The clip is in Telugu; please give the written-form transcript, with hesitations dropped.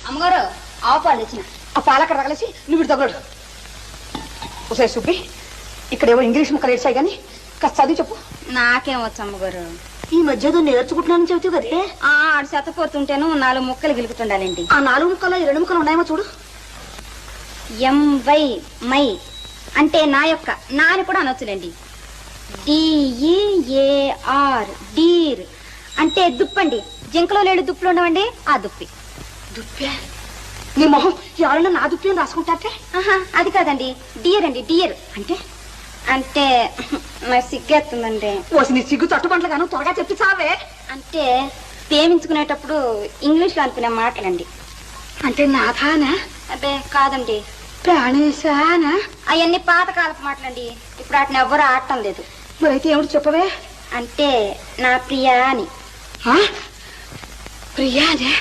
అమ్మగారు ఆవు పాలు తెచ్చిన. ఆ పాలక్కడ తగలేసి నువ్వు ఇటు తగలడు. ఒకసారి సుబ్బి, ఇక్కడేవో ఇంగ్లీష్ ముక్కలు ఏడ్చాయి కానీ కాస్త చదివి చెప్పు. నాకేం వచ్చు అమ్మగారు. ఈ మధ్య నేర్చుకుంటున్నానని చెబుతావు కదే. ఆడు శతపోతుంటేను 4 ముక్కలు గిలుకుతుండాలండి. ఆ 4 ముక్కలు ఈ 2 ముక్కలు ఉన్నాయేమో చూడు. ఎంవై మై అంటే నా యొక్క, నా అని కూడా అనొచ్చులేండి. DEAR డీర్ అంటే దుప్పండి. జింకలో లేడు దుప్పులు ఉండవండి, ఆ దుప్పి. దుప్పే? నీ మొహం ఎవరైనా నా దుప్పి అని రాసుకుంటారే? అది కాదండి, డియర్ అండి. డియర్ అంటే అంటే నాకు సిగ్గేస్తుందండి. ఓసి నీ సిగ్గు తట్టుబండ్లు గాను త్వరగా చెప్పి చావే. అంటే ప్రేమించుకునేటప్పుడు ఇంగ్లీష్లో అనుకునే మాటలండి. అంటే నాథానా? అబ్బే కాదండి, ప్రాణేశానా? అవన్నీ పాతకాలపు మాటలండి. ఇప్పుడు వాటిని ఎవ్వరూ ఆడటం లేదు. మరైతే ఏమిటి చెప్పవే? అంటే నా ప్రియా అని. ప్రియానే?